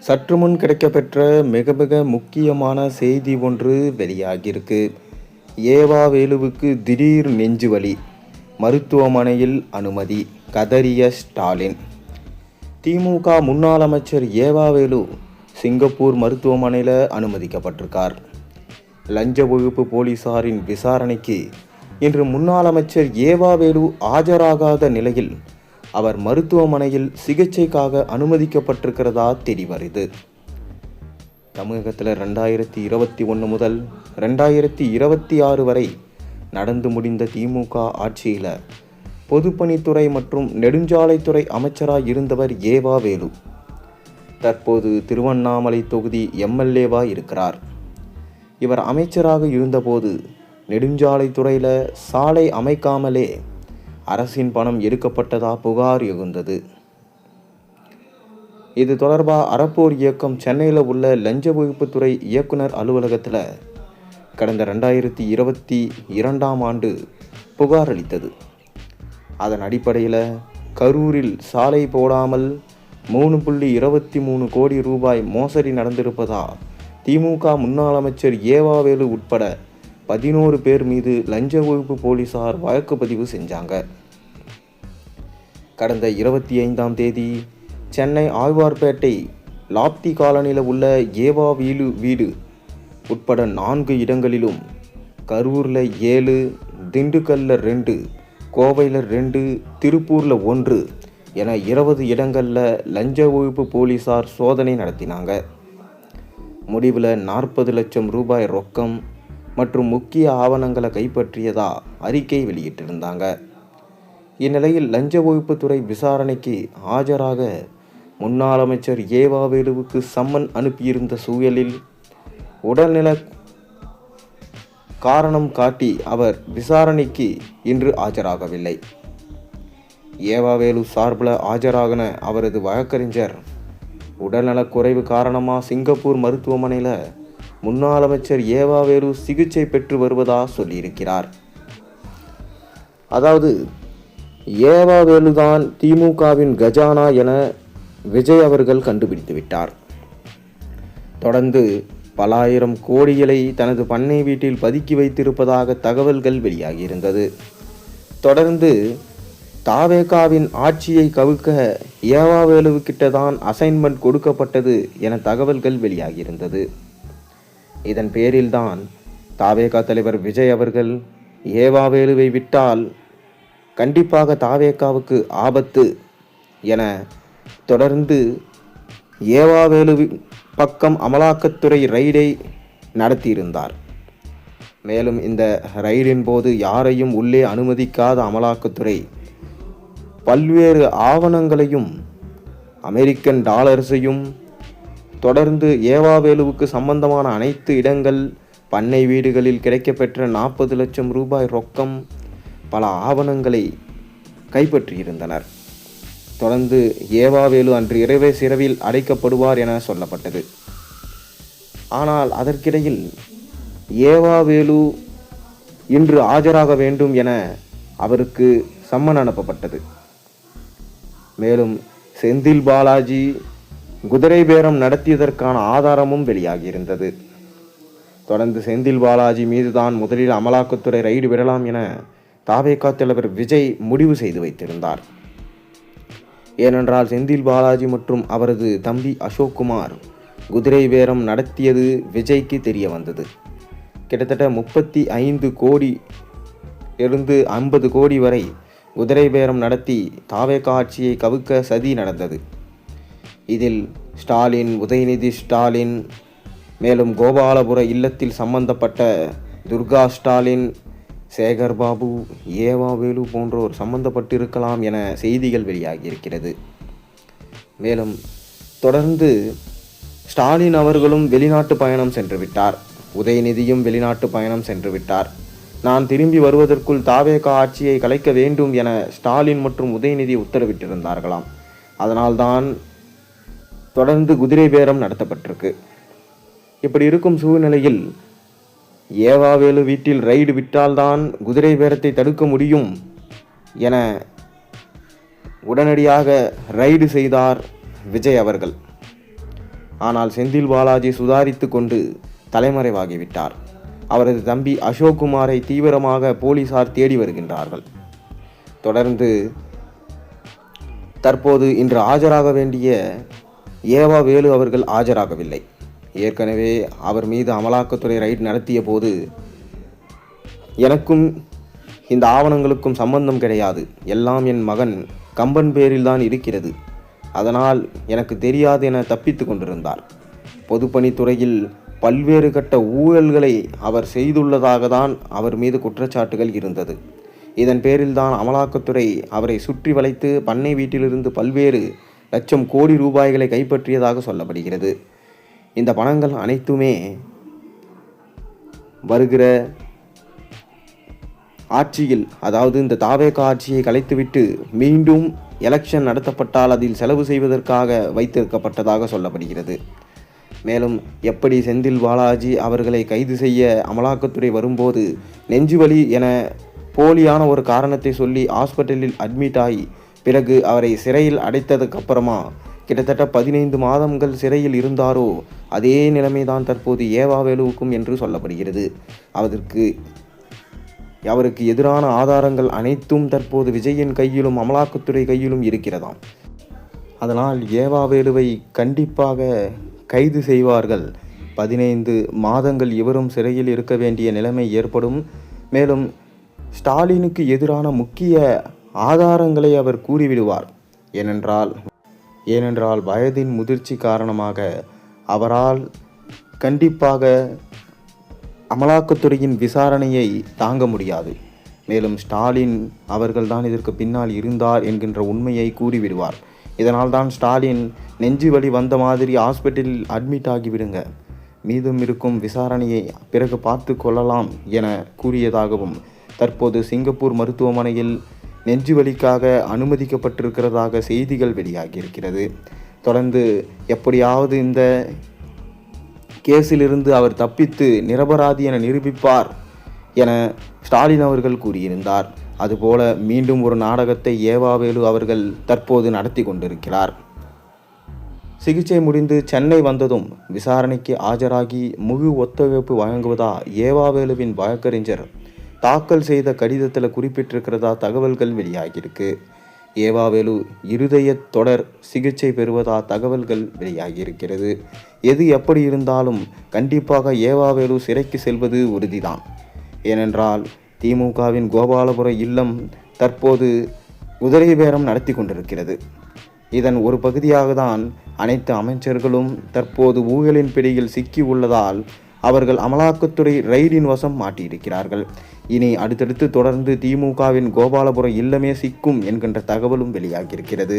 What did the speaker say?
சற்று முன் கிடைக்கப்பெற்ற மிக மிக முக்கியமான செய்தி ஒன்று வெளியாகியிருக்கு. ஏவா வேலுவுக்கு திடீர் நெஞ்சு வலி, மருத்துவமனையில் அனுமதி, கதறிய ஸ்டாலின். திமுக முன்னாள் அமைச்சர் ஏவா வேலு சிங்கப்பூர் மருத்துவமனையில் அனுமதிக்கப்பட்டிருக்கார். லஞ்ச ஒழிப்பு போலீசாரின் விசாரணைக்கு இன்று முன்னாள் அமைச்சர் ஏவா வேலு ஆஜராகாத நிலையில் அவர் மருத்துவமனையில் சிகிச்சைக்காக அனுமதிக்கப்பட்டிருக்கிறதா தெரியவருது. தமிழகத்தில் 2021 முதல் 2026 வரை நடந்து முடிந்த திமுக ஆட்சியில் பொதுப்பணித்துறை மற்றும் நெடுஞ்சாலைத்துறை அமைச்சராக இருந்தவர் ஏவா வேலு தற்போது திருவண்ணாமலை தொகுதி எம்எல்ஏவா இருக்கிறார். இவர் அமைச்சராக இருந்தபோது நெடுஞ்சாலைத்துறையில் சாலை அமைக்காமலே அரசின் பணம் எடுக்கப்பட்டதா புகார் எழுந்தது. இது தொடர்பாக அறப்போர் இயக்கம் சென்னையில் உள்ள லஞ்ச ஒழிப்புத்துறை இயக்குனர் அலுவலகத்தில் கடந்த 2022 ஆண்டு புகார் அளித்தது. அதன் அடிப்படையில் கரூரில் சாலை போடாமல் 3.23 கோடி ரூபாய் மோசடி நடந்திருப்பதா திமுக முன்னாள் அமைச்சர் ஏவா வேலு உட்பட 11 பேர் மீது லஞ்ச ஒழிப்பு போலீசார் வழக்கு பதிவு செஞ்சாங்க. கடந்த 25ஆம் தேதி சென்னை ஆழ்வார்பேட்டை லாப்தி காலனியில் உள்ள ஏவா வேலு வீடு உட்பட 4 இடங்களிலும், கரூரில் 7, திண்டுக்கல்லில் 2, கோவையில் 2, திருப்பூரில் 1 என 20 இடங்களில் லஞ்ச ஒழிப்பு போலீசார் சோதனை நடத்தினாங்க. முடிவில் 40 லட்சம் ரூபாய் ரொக்கம் மற்றும் முக்கிய ஆவணங்களை கைப்பற்றியதா அறிக்கை வெளியிட்டிருந்தாங்க. இந்நிலையில் லஞ்ச ஒழிப்புத்துறை விசாரணைக்கு ஆஜராக முன்னாள் அமைச்சர் ஏவா வேலுவுக்கு சம்மன் அனுப்பியிருந்த சூழலில் உடல்நல காரணம் காட்டி அவர் விசாரணைக்கு இன்று ஆஜராகவில்லை. ஏவா வேலு சார்பில் ஆஜராகின அவரது வழக்கறிஞர் உடல்நலக் குறைவு காரணமாக சிங்கப்பூர் மருத்துவமனையில் முன்னாள் அமைச்சர் ஏவா வேலு சிகிச்சை பெற்று வருவதா சொல்லியிருக்கிறார். அதாவது ஏவா வேலுதான் திமுகவின் கஜானா என விஜய் அவர்கள் கண்டுபிடித்து விட்டார். தொடர்ந்து பல ஆயிரம் கோடிகளை தனது பண்ணை வீட்டில் பதுக்கி வைத்திருப்பதாக தகவல்கள் வெளியாகியிருந்தது. தொடர்ந்து தாவேகாவின் ஆட்சியை கவிழ்க்க ஏவா வேலுவுக்கிட்டதான் அசைன்மெண்ட் கொடுக்கப்பட்டது என தகவல்கள் வெளியாகியிருந்தது. இதன் பேரில்தான் தாவேகா தலைவர் விஜய் அவர்கள் ஏவா வேலுவை விட்டால் கண்டிப்பாக தாவேகாவுக்கு ஆபத்து என தொடர்ந்து ஏவா வேலு பக்கம் அமலாக்கத்துறை ரைடை நடத்தியிருந்தார். மேலும் இந்த ரைடின் போது யாரையும் உள்ளே அனுமதிக்காத அமலாக்கத்துறை பல்வேறு ஆவணங்களையும் அமெரிக்கன் டாலர்ஸையும் தொடர்ந்து ஏவா வேலுவுக்கு சம்பந்தமான அனைத்து இடங்கள், பண்ணை வீடுகளில் கிடைக்கப்பெற்ற 40 லட்சம் ரூபாய் ரொக்கம், பல ஆவணங்களை கைப்பற்றியிருந்தனர். தொடர்ந்து ஏவா வேலு அன்று இரவே சிறையில் அடைக்கப்படுவார் என சொல்லப்பட்டது. ஆனால் அதற்கிடையில் ஏவா வேலு இன்று ஆஜராக வேண்டும் என அவருக்கு சம்மன் அனுப்பப்பட்டது. மேலும் செந்தில் பாலாஜி குதிரை பேரம் நடத்தியதற்கான ஆதாரமும் வெளியாகியிருந்தது. தொடர்ந்து செந்தில் பாலாஜி மீதுதான் முதலில் அமலாக்கத்துறை ரைடு விடலாம் என தாவேகா தலைவர் விஜய் முடிவு செய்து வைத்திருந்தார். ஏனென்றால் செந்தில் பாலாஜி மற்றும் அவரது தம்பி அசோக்குமார் குதிரை பேரம் நடத்தியது விஜய்க்கு தெரிய வந்தது. கிட்டத்தட்ட 35 கோடி இருந்து 50 கோடி வரை குதிரை பேரம் நடத்தி தாவேகா ஆட்சியை கவிழ்க்க சதி நடந்தது. இதில் ஸ்டாலின், உதயநிதி ஸ்டாலின், மேலும் கோபாலபுர இல்லத்தில் சம்பந்தப்பட்ட துர்கா ஸ்டாலின், சேகர்பாபு, ஏவா வேலு போன்றோர் சம்பந்தப்பட்டிருக்கலாம் என செய்திகள் வெளியாகியிருக்கிறது. மேலும் தொடர்ந்து ஸ்டாலின் அவர்களும் வெளிநாட்டு பயணம் சென்று விட்டார். உதயநிதியும் வெளிநாட்டு பயணம் சென்று விட்டார். நான் திரும்பி வருவதற்குள் தாவேகா ஆட்சியை கலைக்க வேண்டும் என ஸ்டாலின் மற்றும் உதயநிதி உத்தரவிட்டிருந்தார்களாம். அதனால்தான் தொடர்ந்து குதிரை பேரம் நடத்தப்பட்டிருக்கு. இப்படி இருக்கும் சூழ்நிலையில் ஏவா வேலு வீட்டில் ரைடு விட்டால்தான் குதிரை பேரத்தை தடுக்க முடியும் என உடனடியாக ரைடு செய்தார் விஜய் அவர்கள். ஆனால் செந்தில் பாலாஜி சுதாரித்து கொண்டு தலைமறைவாகிவிட்டார். அவரது தம்பி அசோக்குமாரை தீவிரமாக போலீசார் தேடி வருகின்றார்கள். தொடர்ந்து தற்போது இன்று ஆஜராக வேண்டிய ஏவா வேலு அவர்கள் ஆஜராகவில்லை. ஏற்கனவே அவர் மீது அமலாக்கத்துறை ரைட் நடத்திய போது எனக்கும் இந்த ஆவணங்களுக்கும் சம்பந்தம் கிடையாது, எல்லாம் என் மகன் கம்பன் பேரில்தான் இருக்கிறது, அதனால் எனக்கு தெரியாது என தப்பித்து கொண்டிருந்தார். பொதுப்பணித்துறையில் பல்வேறு கட்ட ஊழல்களை அவர் செய்துள்ளதாக தான் அவர் மீது குற்றச்சாட்டுகள் இருந்தது. இதன் பேரில்தான் அமலாக்கத்துறை அவரை சுற்றி வளைத்து பண்ணை வீட்டிலிருந்து பல்வேறு லட்சம் கோடி ரூபாய்களை கைப்பற்றியதாக சொல்லப்படுகிறது. இந்த பணங்கள் அனைத்துமே வருகிற ஆட்சியில், அதாவது இந்த தாவேகா ஆட்சியை கலைத்துவிட்டு மீண்டும் எலெக்ஷன் நடத்தப்பட்டால் அதில் செலவு செய்வதற்காக வைத்திருக்கப்பட்டதாக சொல்லப்படுகிறது. மேலும் எப்படி செந்தில் பாலாஜி அவர்களை கைது செய்ய அமலாக்கத்துறை வரும்போது நெஞ்சுவலி என போலியான ஒரு காரணத்தை சொல்லி ஹாஸ்பிட்டலில் அட்மிட் ஆகி பிறகு அவரை சிறையில் அடைத்ததுக்கு அப்புறமா கிட்டத்தட்ட 15 மாதங்கள் சிறையில் இருந்தாரோ அதே நிலைமைதான் தற்போது ஏவா வேலுவுக்கும் என்று சொல்லப்படுகிறது. அவருக்கு எதிரான ஆதாரங்கள் அனைத்தும் தற்போது விஜயின் கையிலும் அமலாக்கத்துறை கையிலும் இருக்கிறதாம். அதனால் ஏவா வேலுவை கண்டிப்பாக கைது செய்வார்கள். 15 மாதங்கள் இவரும் சிறையில் இருக்க வேண்டிய நிலைமை ஏற்படும். மேலும் ஸ்டாலினுக்கு எதிரான முக்கிய ஆதாரங்களை அவர் கூறிவிடுவார். ஏனென்றால் வயதின் முதிர்ச்சி காரணமாக அவரால் கண்டிப்பாக அமலாக்கத்துறையின் விசாரணையை தாங்க முடியாது. மேலும் ஸ்டாலின் அவர்கள்தான் இதற்கு பின்னால் இருந்தார் என்கின்ற உண்மையை கூறிவிடுவார். இதனால் தான் ஸ்டாலின் நெஞ்சு வலி வந்த மாதிரி ஹாஸ்பிட்டலில் அட்மிட் ஆகிவிடுங்க, மீதம் இருக்கும் விசாரணையை பிறகு பார்த்து கொள்ளலாம் என கூறியதாகவும், தற்போது சிங்கப்பூர் மருத்துவமனையில் நெஞ்சு வலிக்காக அனுமதிக்கப்பட்டிருக்கிறதாக செய்திகள் வெளியாகியிருக்கிறது. தொடர்ந்து எப்படியாவது இந்த கேஸிலிருந்து அவர் தப்பித்து நிரபராதி என நிரூபிப்பார் என ஸ்டாலின் அவர்கள் கூறியிருந்தார். அதுபோல மீண்டும் ஒரு நாடகத்தை ஏவா வேலு அவர்கள் தற்போது நடத்தி கொண்டிருக்கிறார். சிகிச்சை முடிந்து சென்னை வந்ததும் விசாரணைக்கு ஆஜராகி முழு ஒத்துழைப்பு வழங்குவதா ஏவா வேலுவின் வழக்கறிஞர் தாக்கல் செய்த கடிதத்தில் குறிப்பிட்டிருக்கிறதா தகவல்கள் வெளியாகியிருக்கு. ஏவா வேலு இருதய தொடர் சிகிச்சை பெறுவதா தகவல்கள் வெளியாகியிருக்கிறது. எது எப்படி இருந்தாலும் கண்டிப்பாக ஏவா வேலு சிறைக்கு செல்வது உறுதிதான். ஏனென்றால் திமுகவின் கோபாலபுர இல்லம் தற்போது குதிரை பேரம் நடத்தி கொண்டிருக்கிறது. இதன் ஒரு பகுதியாக தான் அனைத்து அமைச்சர்களும் தற்போது ஊழலின் பிடியில் சிக்கி உள்ளதால் அவர்கள் அமலாக்கத்துறை ரைடின் வசம் மாட்டியிருக்கிறார்கள். இனி அடுத்தடுத்து தொடர்ந்து திமுகவின் கோபாலபுர இல்லமே சிக்கும் என்கின்ற தகவலும் வெளியாகியிருக்கிறது.